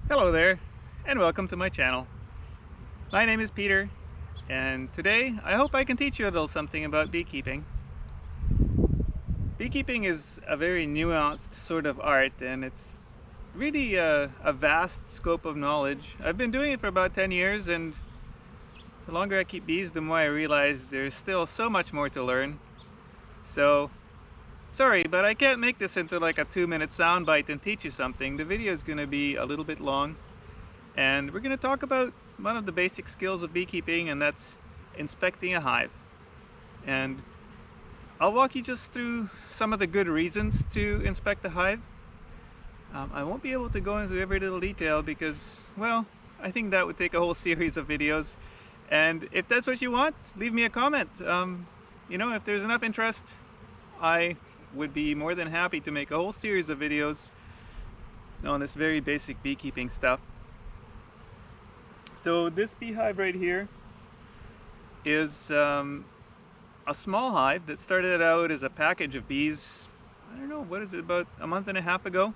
Hello there, and welcome to my channel. My name is Peter, and today I hope I can teach you a little something about beekeeping. Beekeeping is a very nuanced sort of art, and it's really a vast scope of knowledge. I've been doing it for about 10 years, and the longer I keep bees, the more I realize there's still so much more to learn. So, sorry, but I can't make this into like a 2-minute soundbite and teach you something. The video is going to be a little bit long. And we're going to talk about one of the basic skills of beekeeping, and that's inspecting a hive. And I'll walk you just through some of the good reasons to inspect a hive. I won't be able to go into every little detail because, well, I think that would take a whole series of videos. And if that's what you want, leave me a comment. If there's enough interest, I would be more than happy to make a whole series of videos on this very basic beekeeping stuff. So this beehive right here is a small hive that started out as a package of bees. I don't know, what is it, about a month and a half ago?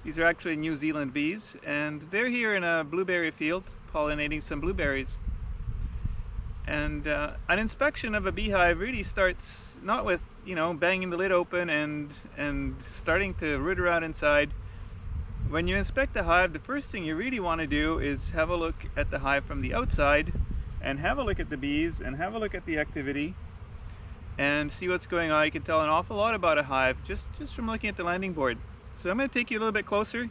These are actually New Zealand bees, and they're here in a blueberry field pollinating some blueberries. And an inspection of a beehive really starts not with, banging the lid open and starting to root around inside. When you inspect a hive, the first thing you really want to do is have a look at the hive from the outside and have a look at the bees and have a look at the activity and see what's going on. You can tell an awful lot about a hive just from looking at the landing board. So I'm going to take you a little bit closer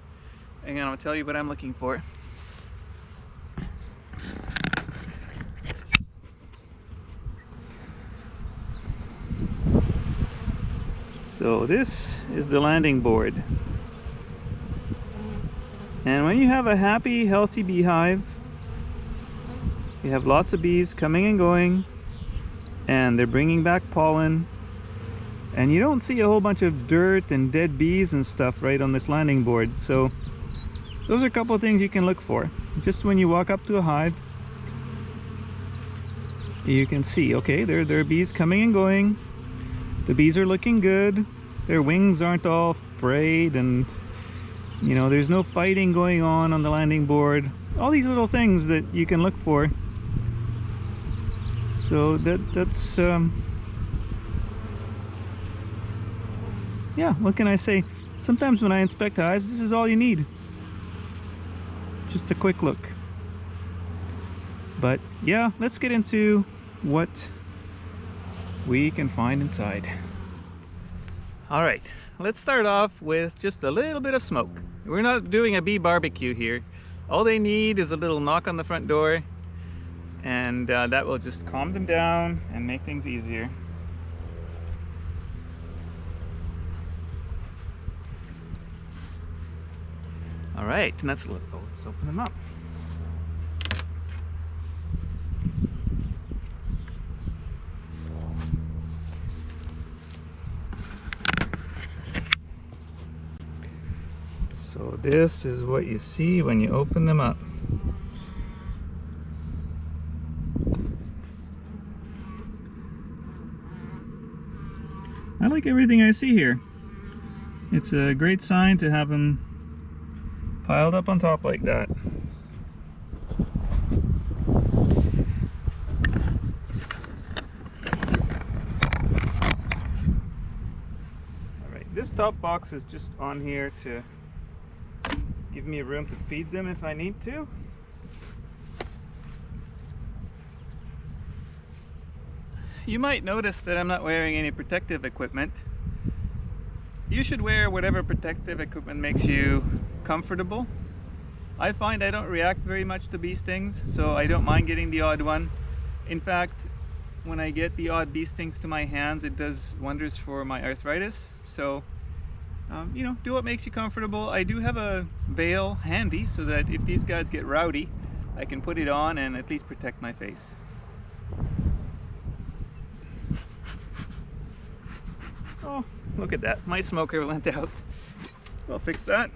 and I'm going to tell you what I'm looking for. So this is the landing board. And when you have a happy, healthy beehive, you have lots of bees coming and going, and they're bringing back pollen, and you don't see a whole bunch of dirt and dead bees and stuff right on this landing board. So those are a couple of things you can look for. Just when you walk up to a hive, you can see, okay, there are bees coming and going. The bees are looking good. Their wings aren't all frayed, and there's no fighting going on the landing board. All these little things that you can look for. So that's yeah, what can I say? Sometimes when I inspect hives, this is all you need. Just a quick look. But yeah, let's get into what we can find inside. All right, let's start off with just a little bit of smoke. We're not doing a bee barbecue here. All they need is a little knock on the front door, and that will just calm them down and make things easier. All right, and let's open them up. So this is what you see when you open them up. I like everything I see here. It's a great sign to have them piled up on top like that. Alright, this top box is just on here to give me room to feed them if I need to. You might notice that I'm not wearing any protective equipment. You should wear whatever protective equipment makes you comfortable. I find I don't react very much to bee stings, so I don't mind getting the odd one. In fact, when I get the odd bee stings to my hands, it does wonders for my arthritis. So do what makes you comfortable. I do have a veil handy so that if these guys get rowdy, I can put it on and at least protect my face. Oh, look at that. My smoker went out. I'll fix that.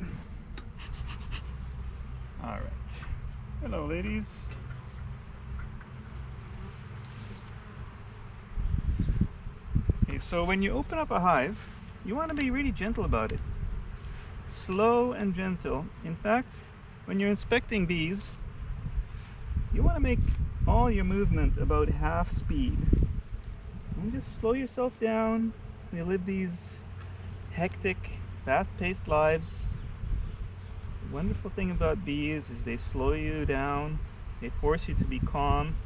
All right. Hello, ladies. Okay, so when you open up a hive, you want to be really gentle about it. Slow and gentle. In fact, when you're inspecting bees, you want to make all your movement about half speed. And just slow yourself down. They live these hectic, fast-paced lives. The wonderful thing about bees is they slow you down. They force you to be calm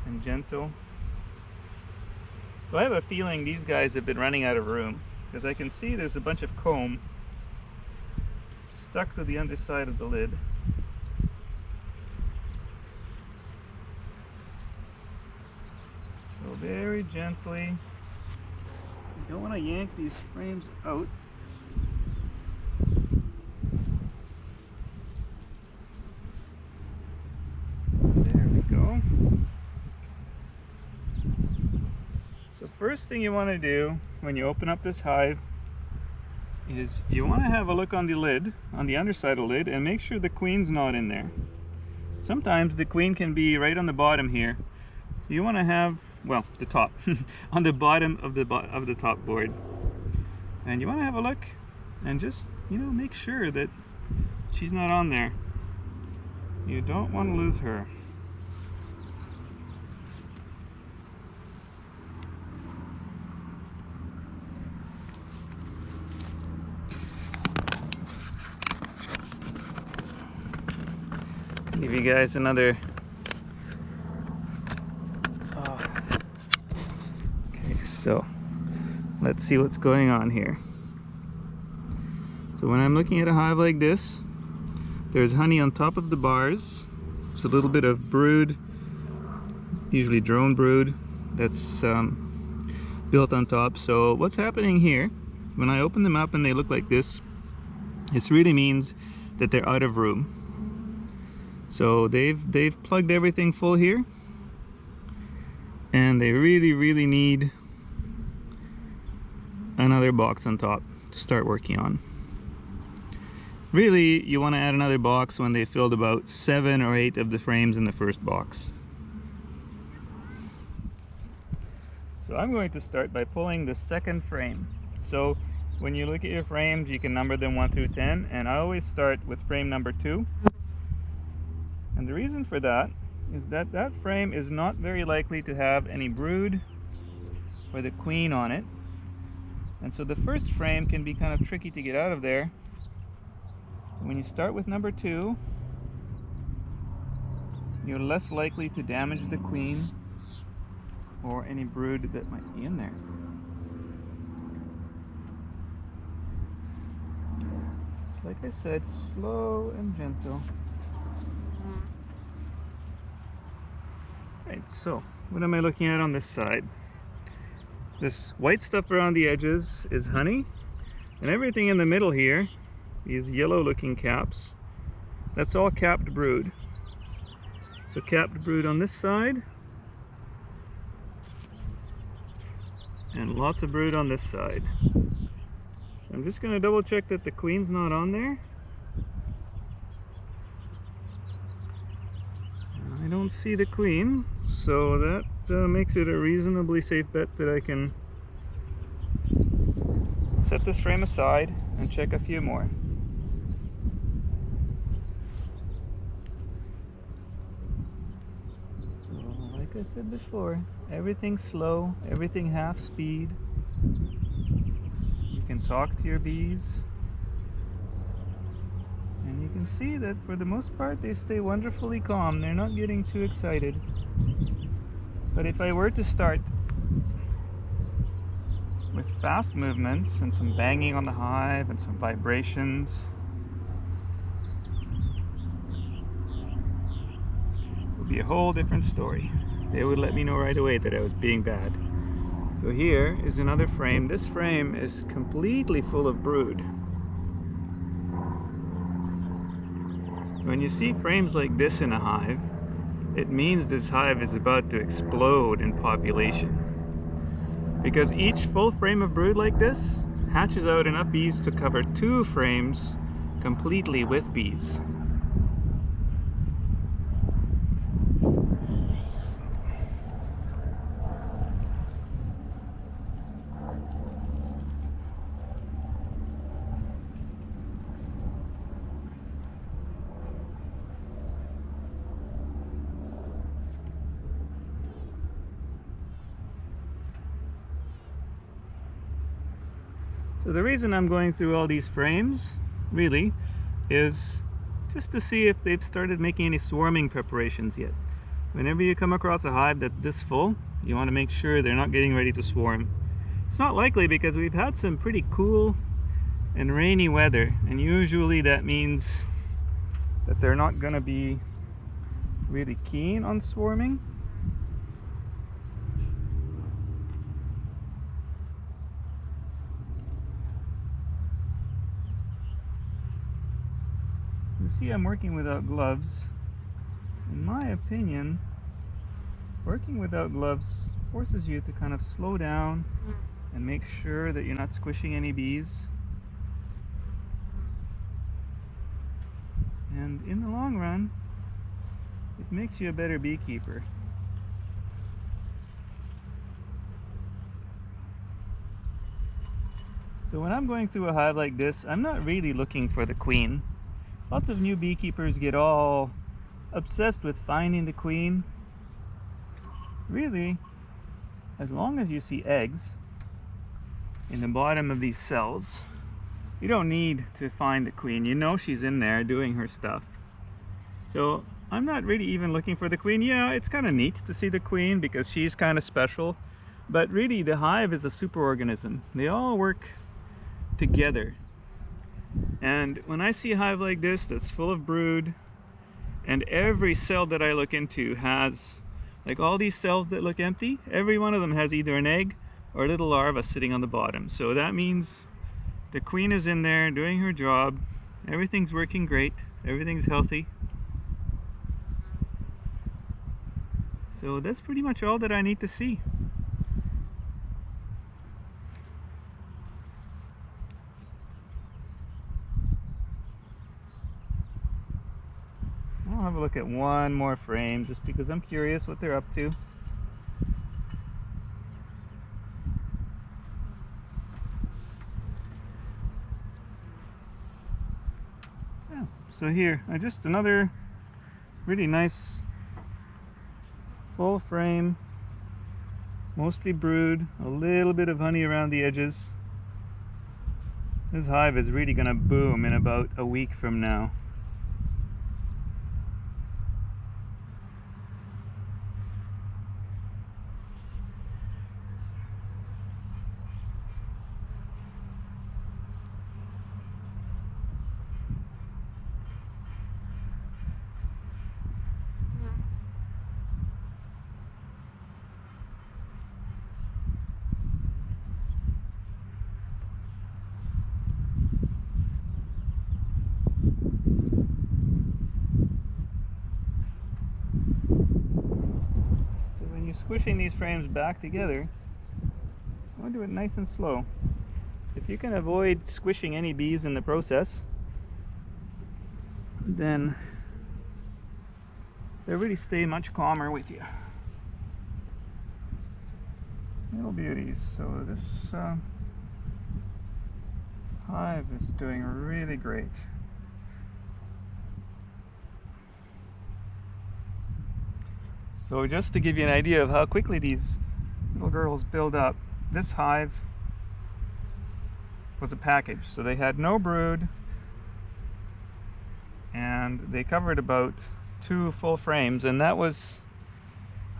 and gentle. So I have a feeling these guys have been running out of room, because I can see there's a bunch of comb stuck to the underside of the lid. So very gently, you don't want to yank these frames out. There we go. So first thing you want to do when you open up this hive is you want to have a look on the lid, on the underside of the lid, and make sure the queen's not in there. Sometimes the queen can be right on the bottom here. So you want to have, well, the top, on the bottom of the top board. And you want to have a look and just, make sure that she's not on there. You don't want to lose her. Give you guys another. Okay, so let's see what's going on here. So when I'm looking at a hive like this, there's honey on top of the bars. There's a little bit of brood, usually drone brood, that's built on top. So what's happening here, when I open them up and they look like this really means that they're out of room. So they've plugged everything full here, and they really need another box on top to start working on. Really, you want to add another box when they filled about 7 or 8 of the frames in the first box. So I'm going to start by pulling the second frame. So when you look at your frames, you can number them 1 through 10, and I always start with frame number 2. And the reason for that is that that frame is not very likely to have any brood or the queen on it. And so the first frame can be kind of tricky to get out of there. When you start with number 2, you're less likely to damage the queen or any brood that might be in there. It's like I said, slow and gentle. Right, so what am I looking at on this side? This white stuff around the edges is honey, and everything in the middle here, these yellow looking caps, that's all capped brood. So capped brood on this side, and lots of brood on this side. So I'm just going to double check that the queen's not on there. I don't see the queen, so that makes it a reasonably safe bet that I can set this frame aside and check a few more. So, like I said before, everything slow, everything half speed. You can talk to your bees. And you can see that for the most part they stay wonderfully calm. They're not getting too excited. But if I were to start with fast movements and some banging on the hive and some vibrations, it would be a whole different story. They would let me know right away that I was being bad. So here is another frame. This frame is completely full of brood. When you see frames like this in a hive, it means this hive is about to explode in population. Because each full frame of brood like this hatches out enough bees to cover 2 frames completely with bees. So the reason I'm going through all these frames, really, is just to see if they've started making any swarming preparations yet. Whenever you come across a hive that's this full, you want to make sure they're not getting ready to swarm. It's not likely because we've had some pretty cool and rainy weather, and usually that means that they're not going to be really keen on swarming. You see I'm working without gloves. In my opinion, working without gloves forces you to kind of slow down and make sure that you're not squishing any bees. And in the long run, it makes you a better beekeeper. So when I'm going through a hive like this, I'm not really looking for the queen. Lots of new beekeepers get all obsessed with finding the queen. Really, as long as you see eggs in the bottom of these cells, you don't need to find the queen. You know she's in there doing her stuff. So I'm not really even looking for the queen. Yeah, it's kind of neat to see the queen because she's kind of special. But really, the hive is a superorganism. They all work together. And when I see a hive like this that's full of brood, and every cell that I look into has, like all these cells that look empty, every one of them has either an egg or a little larva sitting on the bottom. So that means the queen is in there doing her job. Everything's working great. Everything's healthy. So that's pretty much all that I need to see. I'll have a look at one more frame just because I'm curious what they're up to. Yeah, so here, just another really nice full frame, mostly brood, a little bit of honey around the edges. This hive is really going to boom in about a week from now. Squishing these frames back together, I want to do it nice and slow. If you can avoid squishing any bees in the process, then they'll really stay much calmer with you. Little beauties. So this hive is doing really great. So just to give you an idea of how quickly these little girls build up, this hive was a package. So they had no brood, and they covered about 2 full frames, and that was,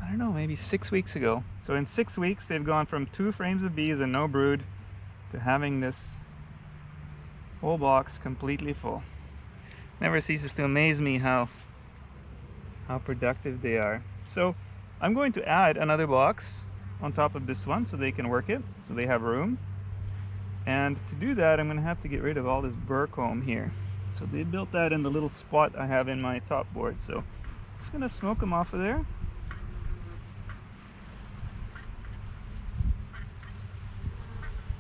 I don't know, maybe 6 weeks ago. So in 6 weeks, they've gone from 2 frames of bees and no brood to having this whole box completely full. Never ceases to amaze me how productive they are. So I'm going to add another box on top of this one so they can work it, so they have room. And to do that, I'm going to have to get rid of all this burr comb here. So they built that in the little spot I have in my top board. So just going to smoke them off of there.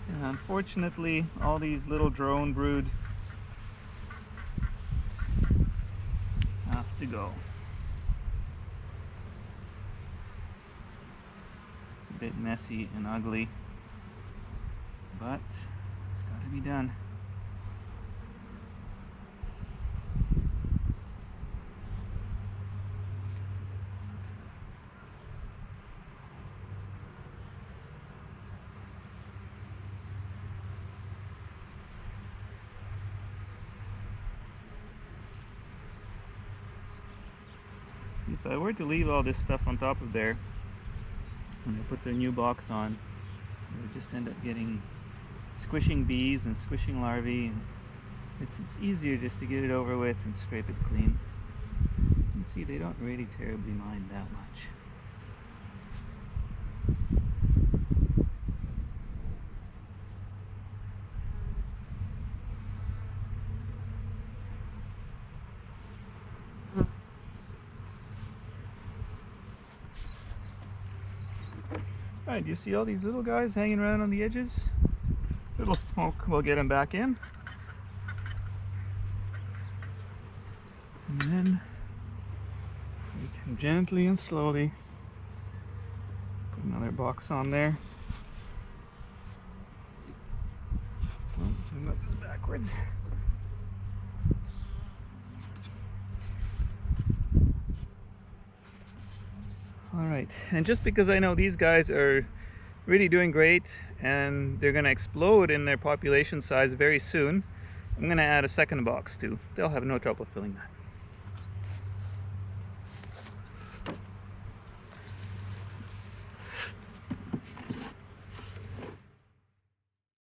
And unfortunately, all these little drone brood have to go. It's a bit messy and ugly, but it's got to be done. See, if I were to leave all this stuff on top of there, when I put the new box on, I would just end up getting squishing bees and squishing larvae. And it's easier just to get it over with and scrape it clean. You can see they don't really terribly mind that much. Alright, do you see all these little guys hanging around on the edges? Little smoke will get them back in. And then we can gently and slowly put another box on there. Move this backwards. Alright, and just because I know these guys are really doing great and they're going to explode in their population size very soon, I'm going to add a second box too. They'll have no trouble filling that.